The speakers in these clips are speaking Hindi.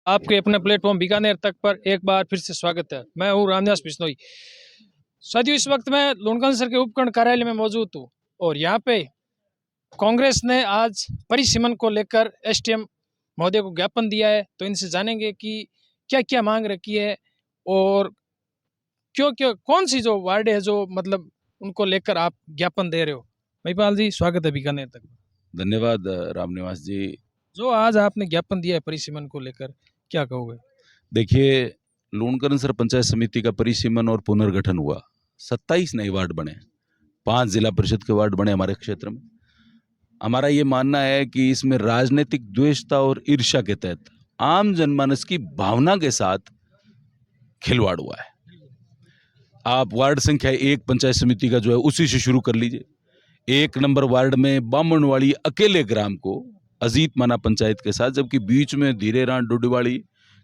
आपके अपने प्लेटफॉर्म बीकानेर तक पर एक बार फिर से स्वागत है। मैं हूँ रामदास बिश्नोई। साथियों, इस वक्त मैं लुणकरणसर के उपखंड कार्यालय में मौजूद हूँ और यहाँ पे कांग्रेस ने आज परिसीमन को लेकर एसडीएम महोदय को ज्ञापन दिया है। तो इनसे जानेंगे कि क्या क्या मांग रखी है और क्यों क्यों कौन सी जो वार्ड है जो मतलब उनको लेकर आप ज्ञापन दे रहे हो। महिपाल जी, स्वागत है बीकानेर तक। धन्यवाद रामनिवास जी। जो आज आपने ज्ञापन दिया है परिसीमन को लेकर, क्या कहोगे? देखिए, लूणकरणसर पंचायत समिति का परिसीमन और पुनर्गठन हुआ। 27 नए वार्ड बने, 5 जिला परिषद के वार्ड बने हमारे क्षेत्र में। हमारा ये मानना है कि इसमें राजनीतिक द्वेषता और ईर्ष्या के तहत आम जनमानस की भावना के साथ खिलवाड़ हुआ है। आप वार्ड संख्या 1 पंचायत समिति का जो है उसी से शुरू कर लीजिए। 1 नंबर वार्ड में बामणवाड़ी अकेले ग्राम को अजीत माना पंचायत के साथ, जबकि बीच में धीरेरान, डुडवाड़ी,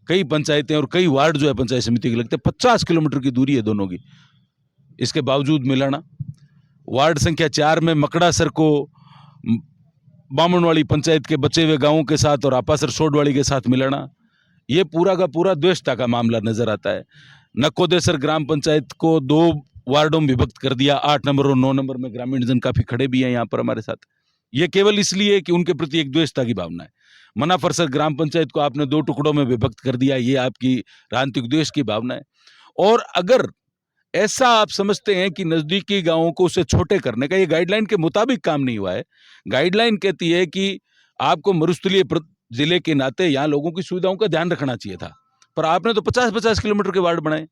कई पंचायतें और कई वार्ड जो है पंचायत समिति के लगते हैं। 50 किलोमीटर की दूरी है दोनों की। इसके बावजूद मिलाना। वार्ड संख्या 4 में मकड़ासर को बामणवाड़ी पंचायत के बचे हुए गांवों के साथ और आपासर सोडवाड़ी के साथ मिलाना, ये पूरा का पूरा द्वेषता का मामला नजर आता है। नकोदेसर ग्राम पंचायत को 2 वार्डों में विभक्त कर दिया। 8 नंबर और 9 नंबर में ग्रामीण जन काफी खड़े भी हैं यहाँ पर हमारे साथ। ये केवल इसलिए कि उनके प्रति एक द्वेषता की भावना है। मनाफरसर ग्राम पंचायत को आपने 2 टुकड़ों में विभक्त कर दिया, ये आपकी राजनीतिक द्वेष की भावना है। और अगर ऐसा आप समझते हैं कि नजदीकी गांवों को उसे छोटे करने का, ये गाइडलाइन के मुताबिक काम नहीं हुआ है। गाइडलाइन कहती है कि आपको मरुस्थलीय जिले के नाते यहाँ लोगों की सुविधाओं का ध्यान रखना चाहिए था, पर आपने तो 50-50 किलोमीटर के वार्ड बनाए।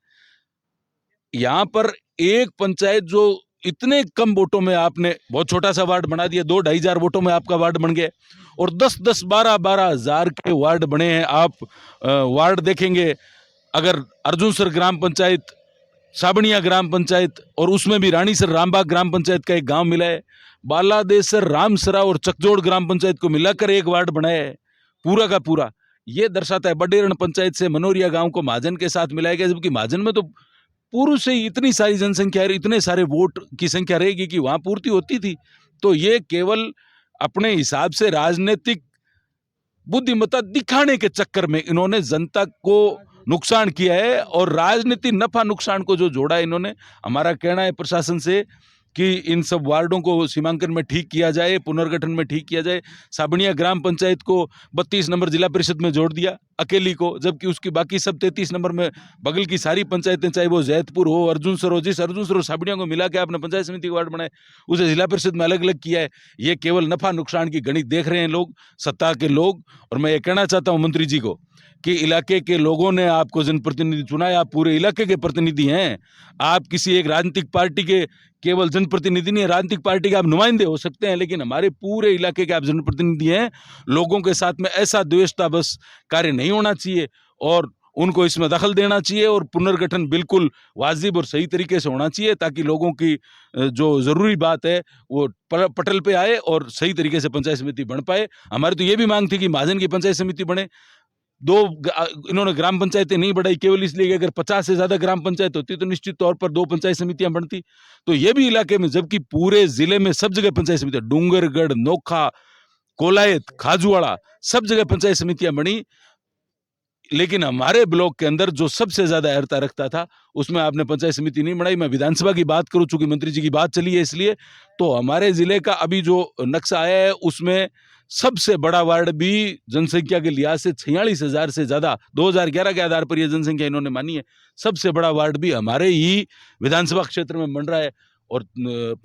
यहाँ पर एक पंचायत जो इतने कम वोटों में आपने बहुत छोटा सा वार्ड बना दिया, 2-2.5 हजार वोटों में आपका वार्ड बन गया, और 10-10, 12-12 हजार के वार्ड बने हैं। आप वार्ड देखेंगे, अगर अर्जुनसर ग्राम पंचायत, साबणिया ग्राम पंचायत और उसमें भी रानीसर रामबाग ग्राम पंचायत का एक गांव मिला है, बालादेसर, रामसरा और चकजोड़ ग्राम पंचायत को मिलाकर एक वार्ड बनाया है पूरा का पूरा। ये दर्शाता है बडेरण पंचायत से मनोरिया गांव को महाजन के साथ मिलाया गया, जबकि महाजन में तो पूर्व से ही इतनी सारी जनसंख्या है, इतने सारे वोट की संख्या रहेगी कि वहां पूर्ति होती थी। तो ये केवल अपने हिसाब से राजनीतिक बुद्धिमत्ता दिखाने के चक्कर में इन्होंने जनता को नुकसान किया है, और राजनीति नफा नुकसान को जो जोड़ा है इन्होंने। हमारा कहना है प्रशासन से कि इन सब वार्डों को सीमांकन में ठीक किया जाए, पुनर्गठन में ठीक किया जाए। साबणिया ग्राम पंचायत को 32 नंबर जिला परिषद में जोड़ दिया अकेली को, जबकि उसकी बाकी सब 33 नंबर में बगल की सारी पंचायतें, चाहे वो जैतपुर हो, अर्जुनसर हो, जिस अर्जुनसर और साबणिया को मिला के आपने पंचायत समिति के वार्ड बनाए, उसे जिला परिषद में अलग अलग किया है। ये केवल नफा नुकसान की गणित देख रहे हैं लोग, सत्ता के लोग। और मैं ये कहना चाहता हूँ मंत्री जी को कि इलाके के लोगों ने आपको जनप्रतिनिधि चुना है, आप पूरे इलाके के प्रतिनिधि हैं। आप किसी एक राजनीतिक पार्टी के केवल जनप्रतिनिधि नहीं, राजनीतिक पार्टी के आप नुमाइंदे हो सकते हैं, लेकिन हमारे पूरे इलाके के आप जनप्रतिनिधि हैं। लोगों के साथ में ऐसा द्वेषता बस कार्य नहीं होना चाहिए और उनको इसमें दखल देना चाहिए, और पुनर्गठन बिल्कुल वाजिब और सही तरीके से होना चाहिए, ताकि लोगों की जो जरूरी बात है वो पटल पे आए और सही तरीके से पंचायत समिति बन पाए। हमारी तो ये भी मांग थी कि महाजन की पंचायत समिति बने। इन्होंने ग्राम पंचायतें नहीं बढ़ाई केवल इसलिए कि अगर 50 से ज्यादा ग्राम पंचायत होती तो निश्चित तौर पर 2 पंचायत समितियां बनती। तो ये भी इलाके में, जबकि पूरे जिले में सब जगह पंचायत समितियां, डूंगरगढ़, नोखा, कोलायत, खाजूवाड़ा, सब जगह पंचायत समितियां बनी, लेकिन हमारे ब्लॉक के अंदर जो सबसे ज्यादा अहर्ता रखता था उसमें आपने पंचायत समिति नहीं बनाई। मैं विधानसभा की बात करूं, चूंकि मंत्री जी की बात चली है इसलिए, तो हमारे जिले का अभी जो नक्शा आया है उसमें सबसे बड़ा वार्ड भी जनसंख्या के लिहाज से 46,000 से ज्यादा 2011 के आधार पर यह जनसंख्या इन्होंने मानी है, सबसे बड़ा वार्ड भी हमारे ही विधानसभा क्षेत्र में बन रहा है, और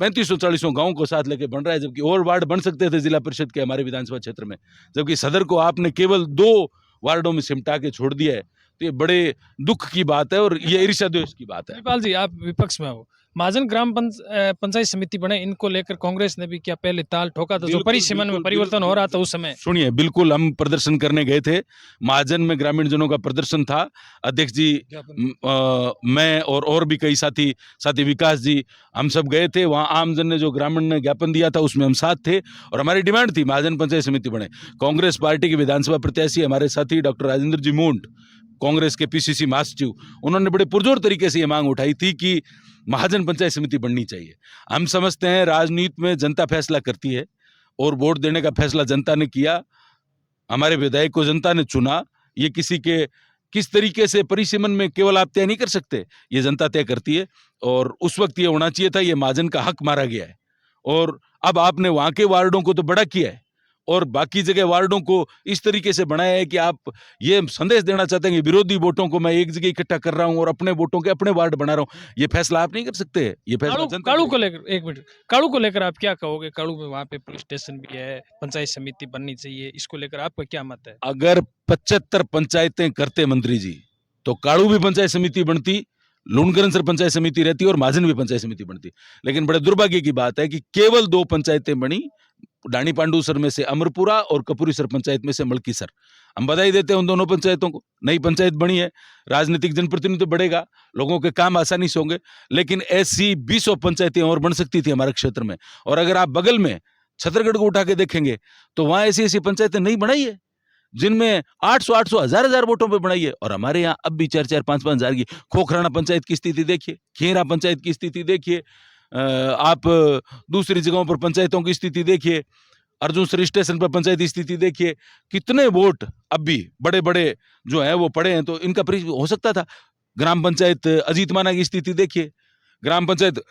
3540 गांवों को साथ लेके बन रहा है, जबकि और वार्ड बन सकते थे जिला परिषद के हमारे विधानसभा क्षेत्र में, जबकि सदर को आपने केवल 2 वार्डों में सिमटा के छोड़ दिया है। तो ये बड़े दुख की बात है और ये ईर्ष्या द्वेष की बात है। नेपाल जी, आप विपक्ष में हो, महाजन ग्राम पंचायत समिति बने, इनको लेकर कांग्रेस ने भी क्या पहले ताल ठोका था जो परिसीमन में परिवर्तन हो रहा था उस समय? सुनिए, बिल्कुल हम प्रदर्शन करने गए थे, महाजन में ग्रामीण जनों का प्रदर्शन था। अध्यक्ष जी, मैं और भी कई साथी विकास जी, हम सब गए थे वहां। आमजन ने जो ग्रामीण ने ज्ञापन दिया था उसमें हम साथ थे, और हमारी डिमांड थी महाजन पंचायत समिति बने। कांग्रेस पार्टी के विधानसभा प्रत्याशी हमारे साथी डॉक्टर राजेंद्र जी मूंट, कांग्रेस के पीसीसी महासचिव, उन्होंने बड़े पुरजोर तरीके से ये मांग उठाई थी कि महाजन पंचायत समिति बननी चाहिए। हम समझते हैं राजनीति में जनता फैसला करती है, और वोट देने का फैसला जनता ने किया, हमारे विधायक को जनता ने चुना। ये किसी के किस तरीके से परिसीमन में केवल आप तय नहीं कर सकते, ये जनता तय करती है। और उस वक्त ये होना चाहिए था, ये महाजन का हक मारा गया है। और अब आपने वहां के वार्डों को तो बड़ा किया है और बाकी जगह वार्डों को इस तरीके से बनाया है कि आप ये संदेश देना चाहते हैं कि विरोधी वोटों को मैं एक जगह इकट्ठा कर रहा हूं और अपने वोटों के अपने वार्ड बना रहा हूं। ये फैसला आप नहीं कर सकते, ये फैसला काड़ू जनता काड़ू करेगी। को लेकर, एक मिनट, काड़ू को लेकर आप क्या कहोगे? काड़ू में वहाँ पे पुलिस स्टेशन भी है, पंचायत समिति बननी चाहिए, इसको लेकर आपका क्या मत है? अगर 75 पंचायतें करते मंत्री जी, तो काड़ू भी पंचायत समिति बनती, लूणकरण सर पंचायत समिति रहती और महाजन भी पंचायत समिति बनती। लेकिन बड़े दुर्भाग्य की बात है कि केवल 2 पंचायतें बनी, डाणी पांडुसर में से अमरपुरा और कपूरी सर पंचायत में से मलकी सर। हम बधाई देते हैं उन दोनों पंचायतों को, नई पंचायत बनी है, राजनीतिक जनप्रतिनिधित्व बढ़ेगा, लोगों के काम आसानी से होंगे। लेकिन ऐसी 20 पंचायतें और बन सकती थी हमारे क्षेत्र में। और अगर आप बगल में छतरगढ़ को उठा के देखेंगे तो वहां ऐसी ऐसी पंचायतें नहीं बनाई है जिनमें 800 1000 वोटों पे बनाई है। और हमारे यहाँ अब भी 4 5 हजार की खोखराना पंचायत की स्थिति देखिए, खेरा पंचायत की स्थिति देखिए, आप दूसरी जगहों पर पंचायतों की स्थिति देखिए, अर्जुन सर स्टेशन पर पंचायत की स्थिति देखिए, कितने वोट अब भी बड़े बड़े जो है वो पड़े हैं। तो इनका हो सकता था। ग्राम पंचायत अजीत माना की स्थिति देखिए, ग्राम पंचायत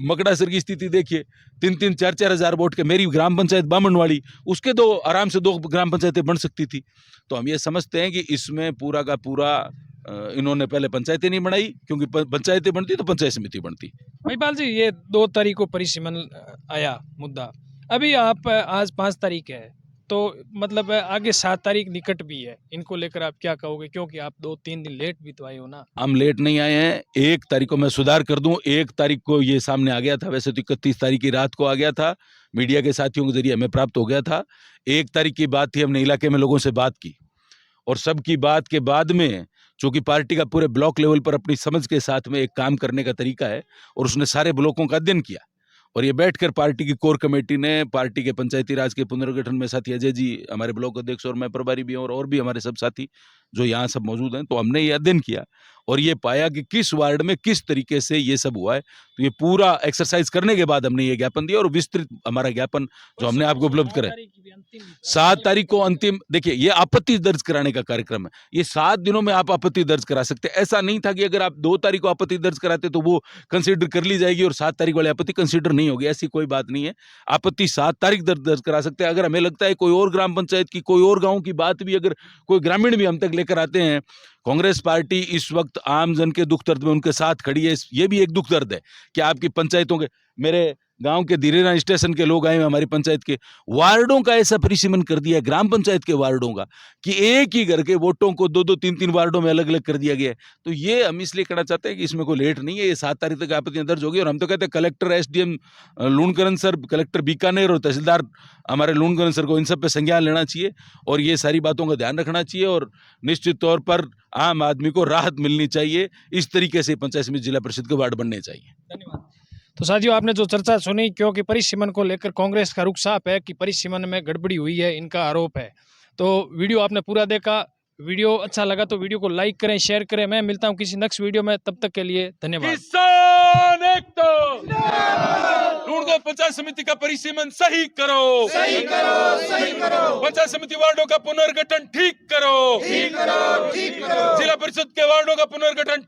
मकड़ासर की स्थिति देखिए, 3 4 हजार वोट के मेरी ग्राम पंचायत बामनवाड़ी, उसके 2 आराम से 2 ग्राम पंचायतें बन सकती थी। तो हम ये समझते हैं कि इसमें पूरा का पूरा इन्होंने पहले पंचायतें नहीं बनाई, क्योंकि पंचायतें बनती तो पंचायत समिति बनती। महिपाल जी, ये 2 तारीख को परिसीमन आया मुद्दा, अभी आप आज 5 तारीख है, तो मतलब आगे 7 तारीख निकट भी है, इनको लेकर आप क्या कहोगे? क्योंकि आप 2-3 दिन लेट भी तो आए हो ना। हम लेट नहीं आए हैं। 1 तारीख को मैं सुधार कर दूं, 1 तारीख को ये सामने आ गया था, वैसे तो 31 तारीख की रात को आ गया था, मीडिया के साथियों के जरिए हमें प्राप्त हो गया था। 1 तारीख की बात थी, हमने इलाके में लोगों से बात की और सबकी बात के बाद में, चूंकि पार्टी का पूरे ब्लॉक लेवल पर अपनी समझ के साथ में एक काम करने का तरीका है और उसने सारे ब्लॉकों का अध्ययन किया। और ये बैठकर पार्टी की कोर कमेटी ने, पार्टी के पंचायती राज के पुनर्गठन में साथी अजय जी हमारे ब्लॉक अध्यक्ष और मैं प्रभारी भी हूं और भी हमारे सब साथी जो यहाँ सब मौजूद हैं, तो हमने ये अध्ययन किया और ये पाया कि किस वार्ड में किस तरीके से ये सब हुआ है। तो ये पूरा एक्सरसाइज करने के बाद हमने ये ज्ञापन दिया और विस्तृत हमारा ज्ञापन जो हमने आपको उपलब्ध करा है। 7 तारीख को अंतिम, देखिए ये आपत्ति दर्ज कराने का कार्यक्रम है, ये 7 दिनों में आप आपत्ति दर्ज करा सकते हैं। ऐसा नहीं था कि अगर आप 2 तारीख को आपत्ति दर्ज कराते तो वो कंसीडर कर ली जाएगी और 7 तारीख वाली आपत्ति कंसीडर नहीं होगी, ऐसी कोई बात नहीं है। आपत्ति 7 तारीख दर्ज करा सकते हैं। अगर हमें लगता है कोई और ग्राम पंचायत की, कोई और गांव की बात भी, अगर कोई ग्रामीण भी हम तक लेकर आते हैं, कांग्रेस पार्टी इस वक्त आम जन के दुख दर्द में उनके साथ खड़ी है। ये भी एक दुख दर्द है कि आपकी पंचायतों के, मेरे गांव के धीरेना स्टेशन के लोग आए हैं, हमारी पंचायत के वार्डों का ऐसा परिसीमन कर दिया, ग्राम पंचायत के वार्डों का, कि एक ही घर के वोटों को 2-2 3-3 वार्डों में अलग अलग कर दिया गया है। तो ये हम इसलिए कहना चाहते हैं कि इसमें कोई लेट नहीं है, ये 7 तारीख तक आपत्तियां दर्ज होगी। और हम तो कहते हैं collector, SDM Lunkaran sir, collector Bikaner और तहसीलदार हमारे लूणकरण सर को इन सब पे संज्ञान लेना चाहिए और ये सारी बातों का ध्यान रखना चाहिए और निश्चित तौर पर आम आदमी को राहत मिलनी चाहिए। इस तरीके से पंचायत समिति जिला परिषद के वार्ड बनने चाहिए। धन्यवाद। तो साथियों, आपने जो चर्चा सुनी, क्योंकि परिसीमन को लेकर कांग्रेस का रुख साफ है कि परिसीमन में गड़बड़ी हुई है, इनका आरोप है। तो वीडियो आपने पूरा देखा, वीडियो अच्छा लगा तो वीडियो को लाइक करें, शेयर करें। मैं मिलता हूं किसी नेक्स्ट वीडियो में, तब तक के लिए धन्यवाद। किसान एकता, लूणकरण पंचायत समिति का परिसीमन सही करो, सही करो, सही करो। पंचायत समिति वार्डों का पुनर्गठन ठीक करो, ठीक करो, ठीक करो। जिला परिषद के वार्डों का पुनर्गठन